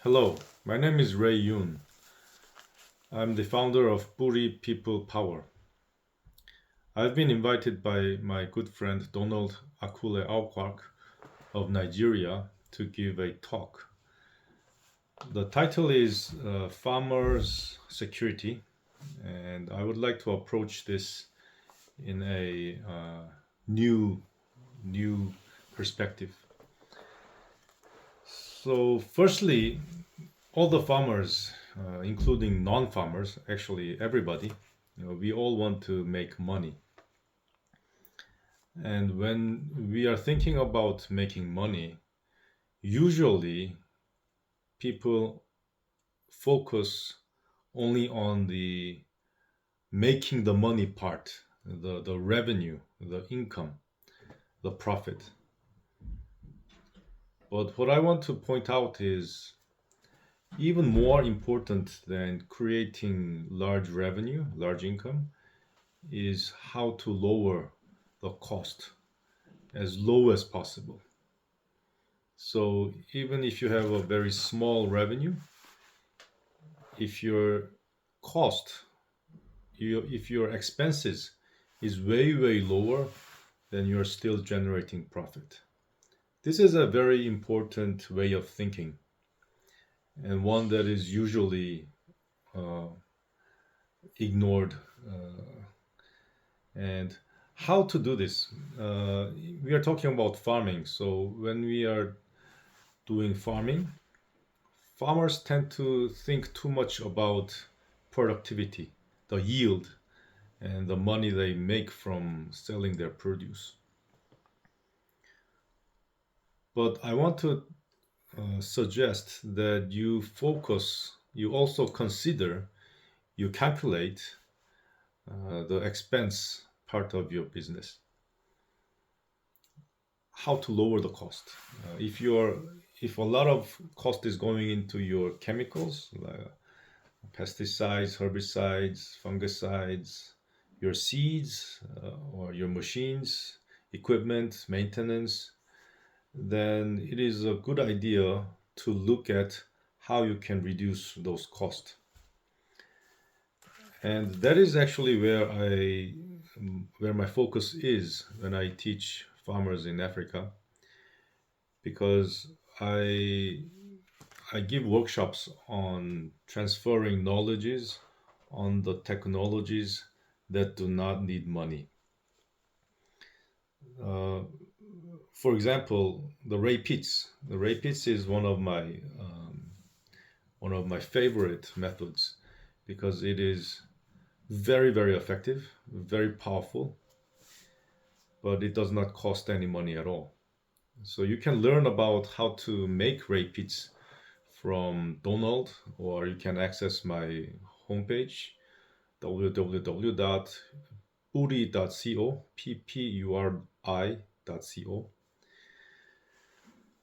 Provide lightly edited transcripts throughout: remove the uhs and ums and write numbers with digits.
Hello, my name is Ray Yoon. I'm the founder of Puri People Power. I've been invited by my good friend Donald Akule Aukwak of Nigeria to give a talk. The title is Farmers Security, and I would like to approach this in a new new perspective. So, firstly, all the farmers, including non-farmers, actually everybody, we all want to make money. And when we are thinking about making money, usually people focus only on the making the money part, the revenue, the income, the profit. But what I want to point out is even more important than creating large revenue, large income, is how to lower the cost as low as possible. So even if you have a very small revenue, if your cost, if your expenses is way lower, then you're still generating profit. This is a very important way of thinking, and one that is usually uh, ignored. And how to do this? We are talking about farming. So when we are doing farming, farmers tend to think too much about productivity, the yield, and the money they make from selling their produce. But I want to suggest that you also consider, you calculate the expense part of your business, how to lower the cost. If a lot of cost is going into your chemicals, like pesticides, herbicides, fungicides, your seeds, or your machines, equipment, maintenance, then it is a good idea to look at how you can reduce those costs. And that is actually where my focus is when I teach farmers in Africa, because I I give workshops on transferring knowledges on the technologies that do not need money. Uh, for example, the Ray Pitts. The Ray Pitts is one of my favorite methods because it is very effective, very powerful, but it does not cost any money at all. So you can learn about how to make Ray Pitts from Donald, or you can access my homepage www.puri.co, ppuri.co,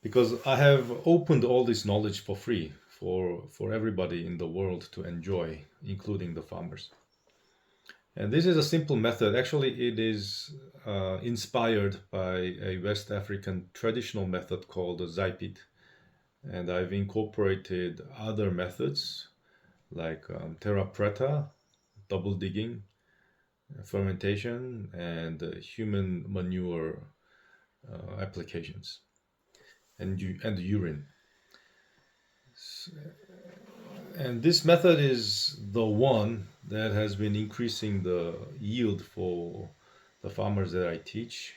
because I have opened all this knowledge for free for everybody in the world to enjoy, including the farmers. And this is a simple method. Actually, it is inspired by a West African traditional method called the Zaipit. And I've incorporated other methods like terra preta, double digging, fermentation, and human manure applications, and urine. And this method is the one that has been increasing the yield for the farmers that I teach.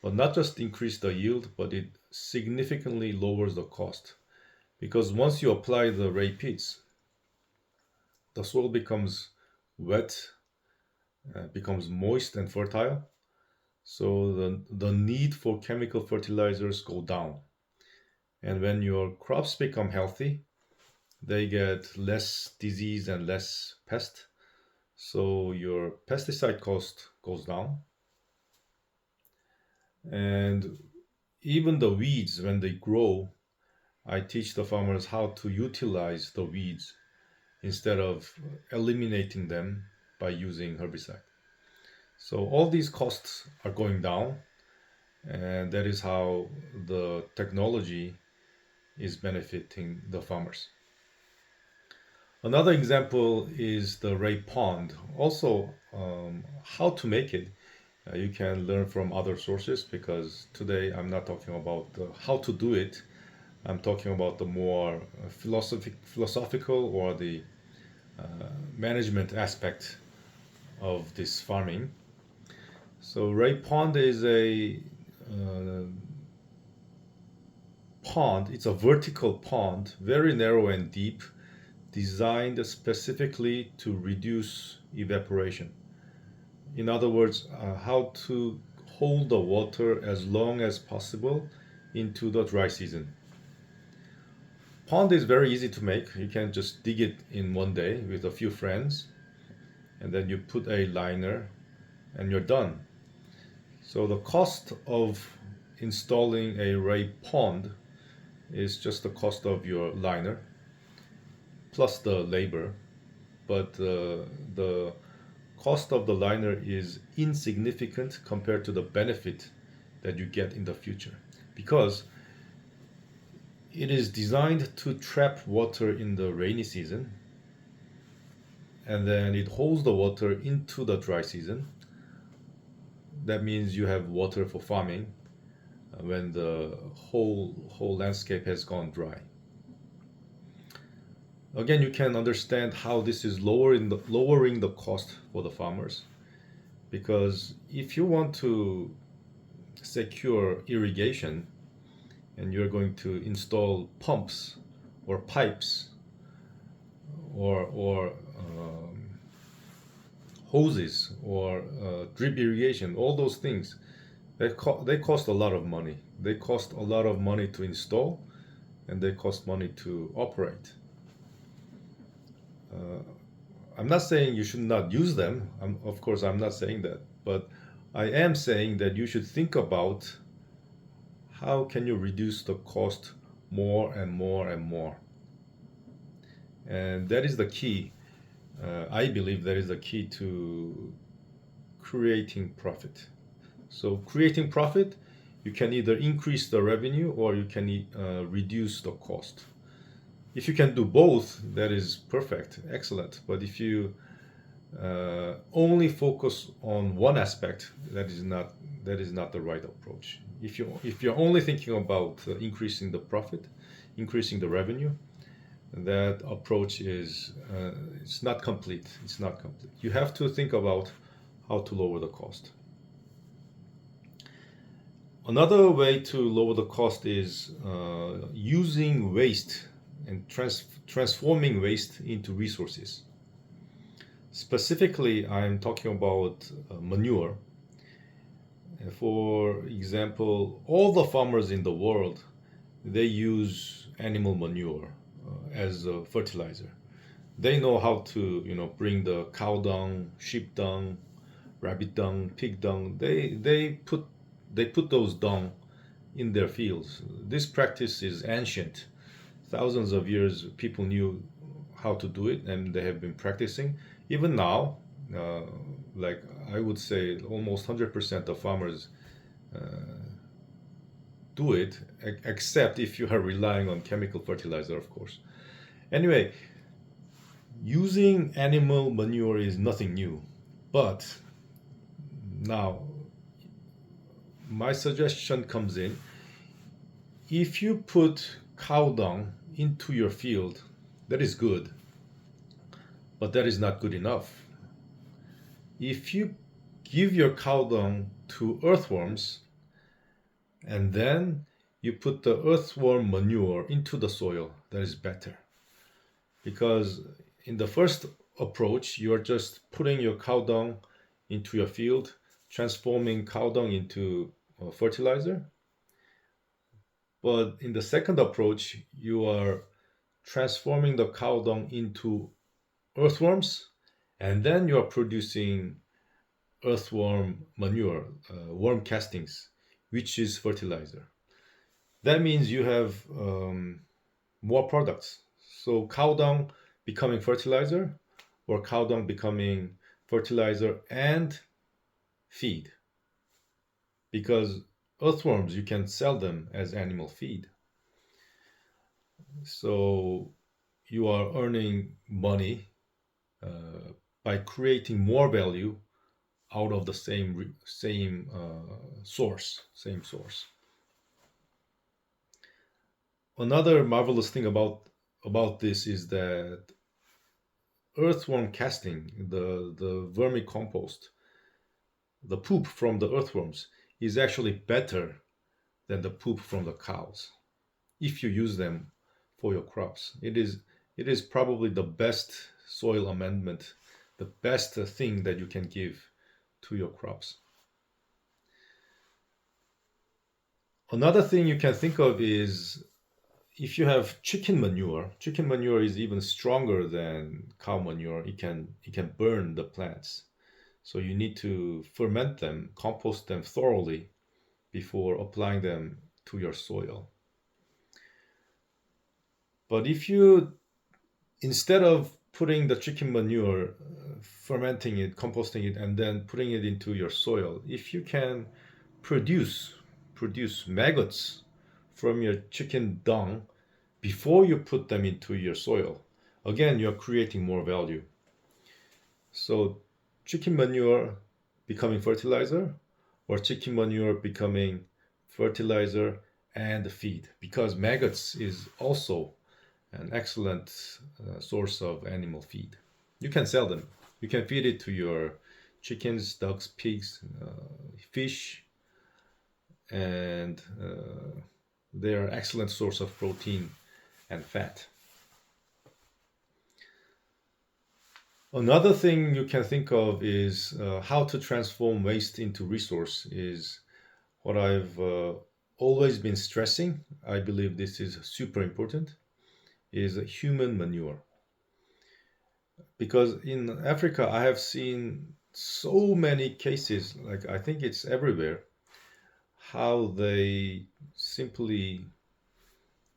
But not just increase the yield, but it significantly lowers the cost. Because once you apply the ray pits, the soil becomes wet, becomes moist and fertile. So the need for chemical fertilizers go down. And when your crops become healthy, they get less disease and less pest. So your pesticide cost goes down. And even the weeds, when they grow, I teach the farmers how to utilize the weeds instead of eliminating them by using herbicide. So all these costs are going down, and that is how the technology is benefiting the farmers. Another example is the ray pond. Also, how to make it, you can learn from other sources, because today I'm not talking about how to do it. I'm talking about the more philosophical or the management aspect of this farming. So ray pond is a uh, pond. It's a vertical pond, very narrow and deep, designed specifically to reduce evaporation. In other words, how to hold the water as long as possible into the dry season. Pond is very easy to make. You can just dig it in one day with a few friends, and then you put a liner and you're done. So the cost of installing a ray pond is just the cost of your liner plus the labor, but the cost of the liner is insignificant compared to the benefit that you get in the future, because it is designed to trap water in the rainy season, and then it holds the water into the dry season. That means you have water for farming when the whole landscape has gone dry. Again, you can understand how this is lowering the cost for the farmers, because if you want to secure irrigation and you're going to install pumps or pipes or hoses or drip irrigation, all those things, they cost a lot of money. They cost a lot of money to install, and they cost money to operate. I'm not saying you should not use them. Of course, I'm not saying that. But I am saying that you should think about how can you reduce the cost more and more and more. And that is the key. I believe that is the key to creating profit. So creating profit, you can either increase the revenue or you can reduce the cost. If you can do both, that is perfect, excellent. But if you only focus on one aspect, that is not the right approach. If you're only thinking about increasing the profit, increasing the revenue, that approach is it's not complete. It's not complete. You have to think about how to lower the cost. Another way to lower the cost is using waste and transforming waste into resources. Specifically, I'm talking about manure. For example, all the farmers in the world, they use animal manure as a fertilizer. They know how to, bring the cow dung, sheep dung, rabbit dung, pig dung. They put those dung in their fields. This practice is ancient. Thousands of years, people knew how to do it, and they have been practicing. Even now, uh, like I would say, almost 100% of farmers do it, except if you are relying on chemical fertilizer, of course. Anyway, using animal manure is nothing new, but now my suggestion comes in. If you put cow dung into your field, that is good, but that is not good enough. If you give your cow dung to earthworms and then you put the earthworm manure into the soil, that is better. Because in the first approach, you are just putting your cow dung into your field, transforming cow dung into fertilizer. But in the second approach, you are transforming the cow dung into earthworms, and then you are producing earthworm manure, worm castings, which is fertilizer. That means you have more products. So cow dung becoming fertilizer, or cow dung becoming fertilizer and feed. Because earthworms, you can sell them as animal feed. So you are earning money by creating more value out of the same source. Another marvelous thing about this is that earthworm casting, the vermicompost, the poop from the earthworms, is actually better than the poop from the cows if you use them for your crops. It is probably the best soil amendment, the best thing that you can give to your crops. Another thing you can think of is if you have chicken manure is even stronger than cow manure. It can burn the plants. So you need to ferment them, compost them thoroughly before applying them to your soil. But if you, instead of putting the chicken manure, fermenting it, composting it, and then putting it into your soil, if you can produce produce maggots from your chicken dung before you put them into your soil, again you're creating more value. So chicken manure becoming fertilizer, or chicken manure becoming fertilizer and feed, because maggots is also an excellent source of animal feed. You can sell them. You can feed it to your chickens, ducks, pigs, fish, and they are excellent source of protein and fat. Another thing you can think of is how to transform waste into resource is what I've always been stressing. I believe this is super important, is human manure. Because in Africa, I have seen so many cases, like I think it's everywhere, how they simply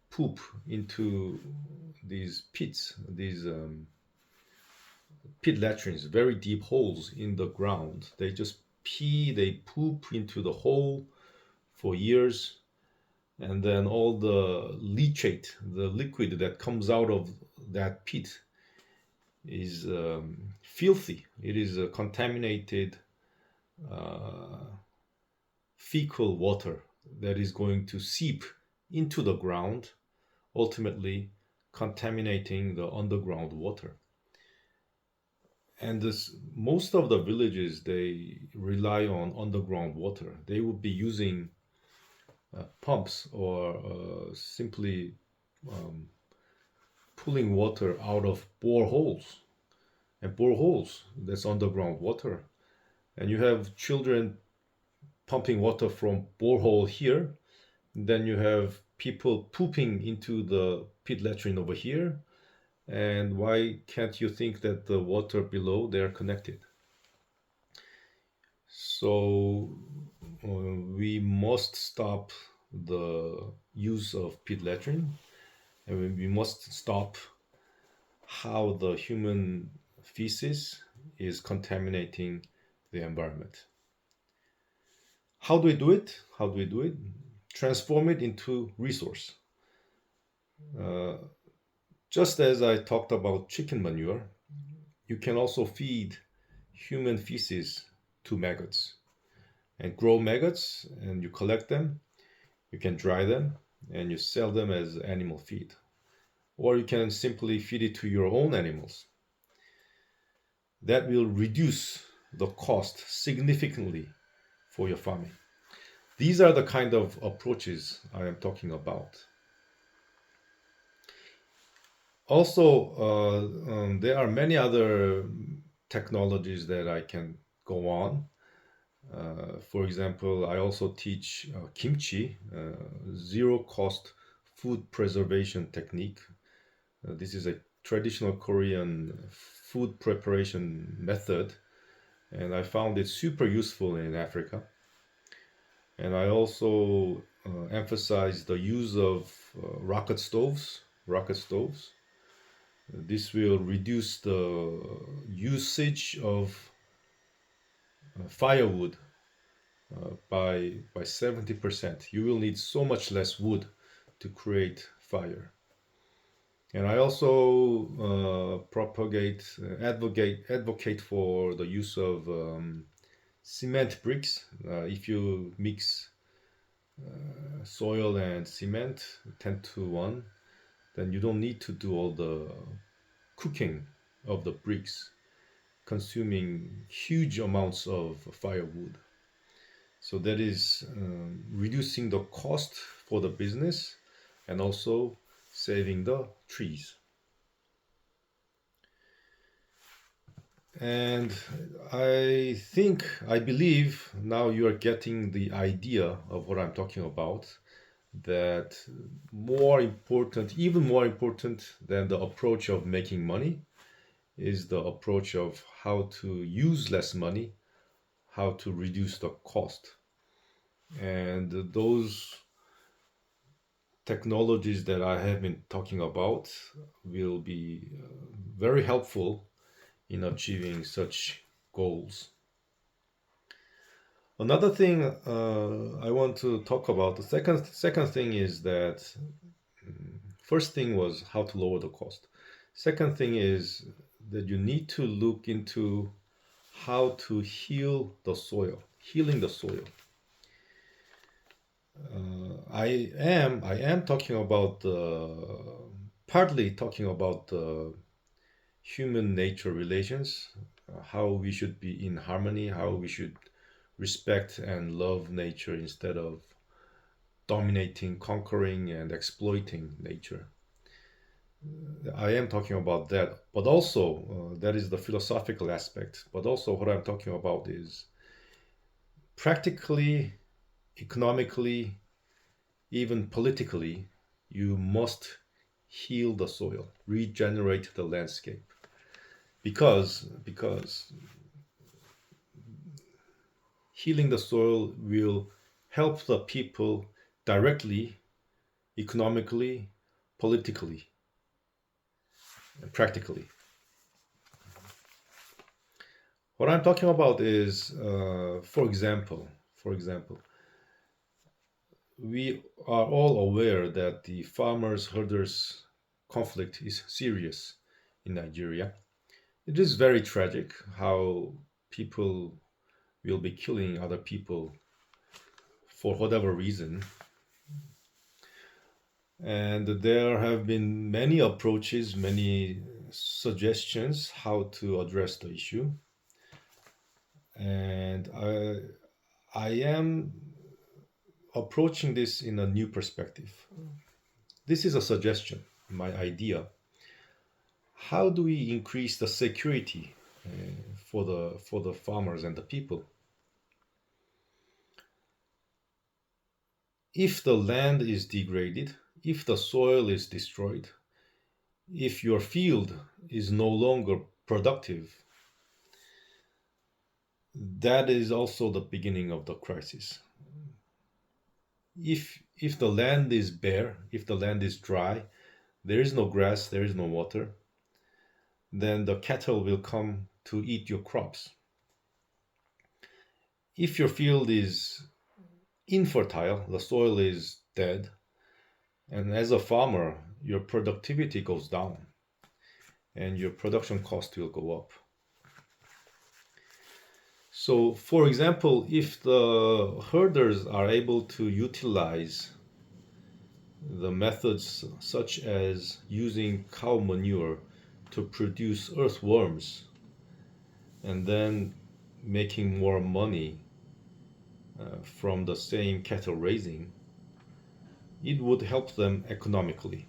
poop into these pits, these pit latrines, very deep holes in the ground. They just pee, they poop into the hole for years, and then all the leachate, the liquid that comes out of that pit, is filthy. It is a contaminated uh, fecal water that is going to seep into the ground, ultimately contaminating the underground water. And this, most of the villages, they rely on underground water. They would be using pumps, or simply um, pulling water out of boreholes, and boreholes, that's underground water. And you have children pumping water from borehole here, then you have people pooping into the pit latrine over here. And why can't you think that the water below, they are connected? So we must stop the use of pit latrine, and we must stop how the human feces is contaminating the environment. How do we do it? How do we do it? Transform it into resource. Uh, just as I talked about chicken manure, you can also feed human feces to maggots and grow maggots, and you collect them, you can dry them, and you sell them as animal feed. Or you can simply feed it to your own animals. That will reduce the cost significantly for your farming. These are the kind of approaches I am talking about. Also, there are many other technologies that I can go on. For example, I also teach kimchi, zero cost food preservation technique. This is a traditional Korean food preparation method, and I found it super useful in Africa. And I also emphasize the use of rocket stoves. Rocket stoves. This will reduce the usage of firewood by 70%. You will need so much less wood to create fire. And I also advocate for the use of cement bricks. If you mix soil and cement 10 to 1, then you don't need to do all the cooking of the bricks, consuming huge amounts of firewood. So that is reducing the cost for the business and also saving the trees. And I believe now you are getting the idea of what I'm talking about. That even more important than the approach of making money, is the approach of how to use less money, how to reduce the cost. And those technologies that I have been talking about will be very helpful in achieving such goals. Another thing I want to talk about, the second thing is that first thing was how to lower the cost. Second thing is that you need to look into how to healing the soil. I am talking about partly talking about the human nature relations, how we should be in harmony, how we should respect and love nature instead of dominating, conquering, and exploiting nature. I am talking about that, but also that is the philosophical aspect. But also, what I'm talking about is practically, economically, even politically, you must heal the soil, regenerate the landscape, because healing the soil will help the people directly, economically, politically, and practically. What I'm talking about is, for example, we are all aware that the farmers herders conflict is serious in Nigeria. It is very tragic how people will be killing other people for whatever reason. And there have been many approaches, many suggestions how to address the issue. And I am approaching this in a new perspective. This is a suggestion, my idea. How do we increase the security for the farmers and the people? If the land is degraded, if the soil is destroyed, if your field is no longer productive, that is also the beginning of the crisis. If the land is bare, if the land is dry, there is no grass, there is no water, then the cattle will come to eat your crops. If your field is infertile, the soil is dead, and as a farmer, your productivity goes down and your production cost will go up. So, for example, if the herders are able to utilize the methods such as using cow manure to produce earthworms and then making more money from the same cattle raising, it would help them economically.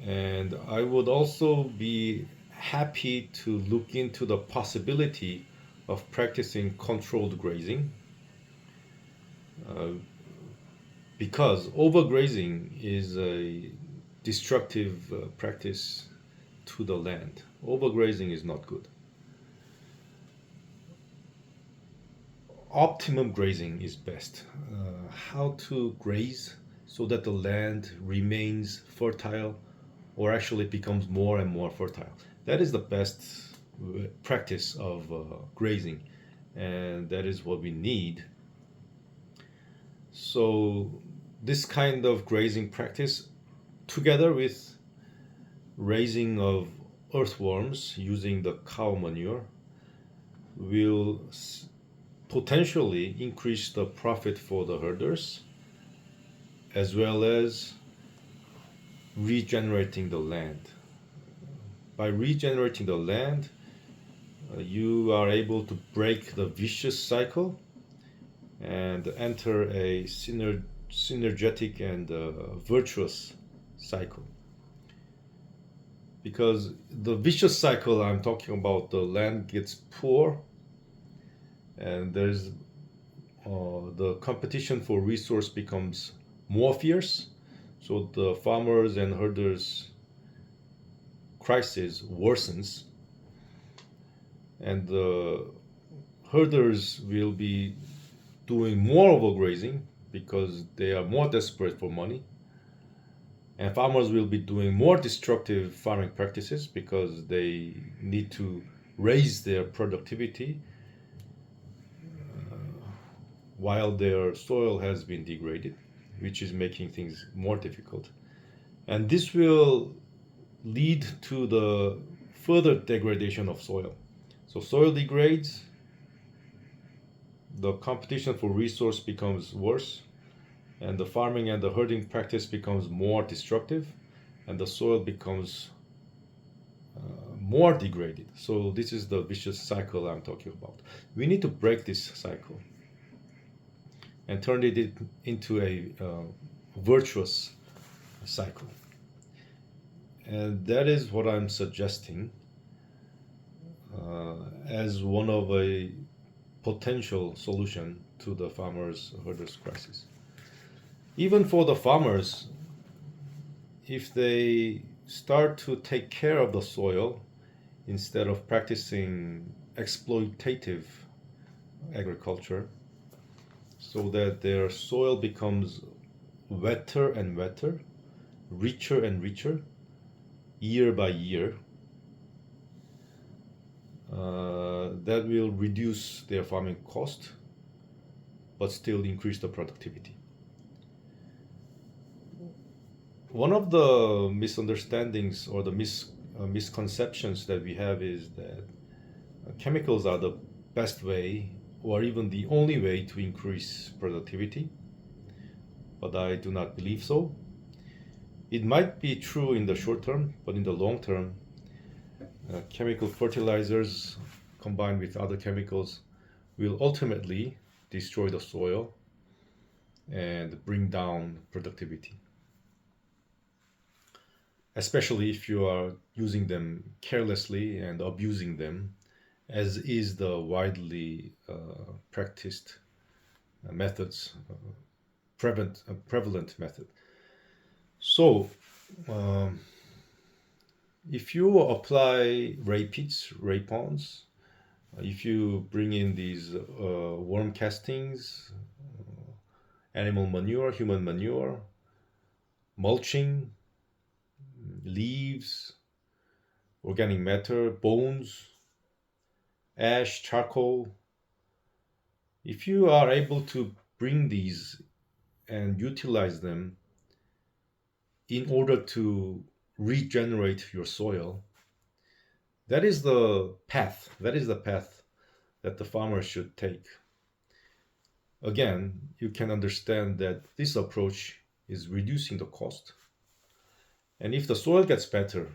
And I would also be happy to look into the possibility of practicing controlled grazing, uh, because overgrazing is a destructive practice to the land. Overgrazing is not good. Optimum grazing is best. How to graze so that the land remains fertile or actually becomes more and more fertile. That is the best practice of grazing, and that is what we need. So, this kind of grazing practice together with raising of earthworms using the cow manure, will potentially increase the profit for the herders, as well as regenerating the land. By regenerating the land, you are able to break the vicious cycle and enter a synergetic and virtuous cycle. Because the vicious cycle I'm talking about, the land gets poor, and there's the competition for resource becomes more fierce, so the farmers and herders crisis worsens, and the herders will be doing more overgrazing because they are more desperate for money, and farmers will be doing more destructive farming practices because they need to raise their productivity while their soil has been degraded, which is making things more difficult. And this will lead to the further degradation of soil. So soil degrades, the competition for resource becomes worse, and the farming and the herding practice becomes more destructive, and the soil becomes more degraded. So this is the vicious cycle I'm talking about. We need to break this cycle and turn it into a virtuous cycle. And that is what I'm suggesting as one of a potential solution to the farmers herders crisis. Even for the farmers, if they start to take care of the soil instead of practicing exploitative agriculture, so that their soil becomes wetter and wetter, richer and richer, year by year, that will reduce their farming cost, but still increase the productivity. One of the misunderstandings or the misconceptions that we have is that chemicals are the best way or even the only way to increase productivity, but I do not believe so. It might be true in the short term, but in the long term, chemical fertilizers combined with other chemicals will ultimately destroy the soil and bring down productivity, especially if you are using them carelessly and abusing them, as is the widely practiced methods, prevalent method. So, if you apply ray pits, ray ponds, if you bring in these worm castings, animal manure, human manure, mulching, leaves, organic matter, bones, ash, charcoal, if you are able to bring these and utilize them in order to regenerate your soil, that is the path. That is the path that the farmer should take. Again, you can understand that this approach is reducing the cost. And if the soil gets better,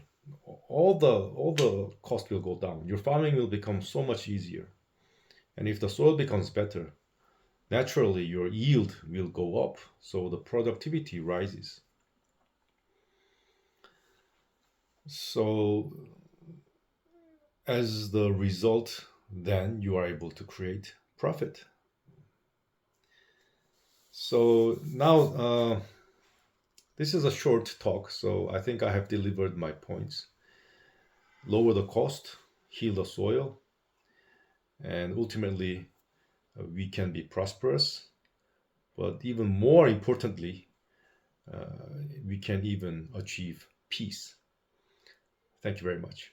all the cost will go down. Your farming will become so much easier. And if the soil becomes better, naturally your yield will go up, so the productivity rises. So as the result, then you are able to create profit. So now this is a short talk, so I think I have delivered my points. Lower the cost, heal the soil, and ultimately we can be prosperous. But even more importantly, we can even achieve peace. Thank you very much.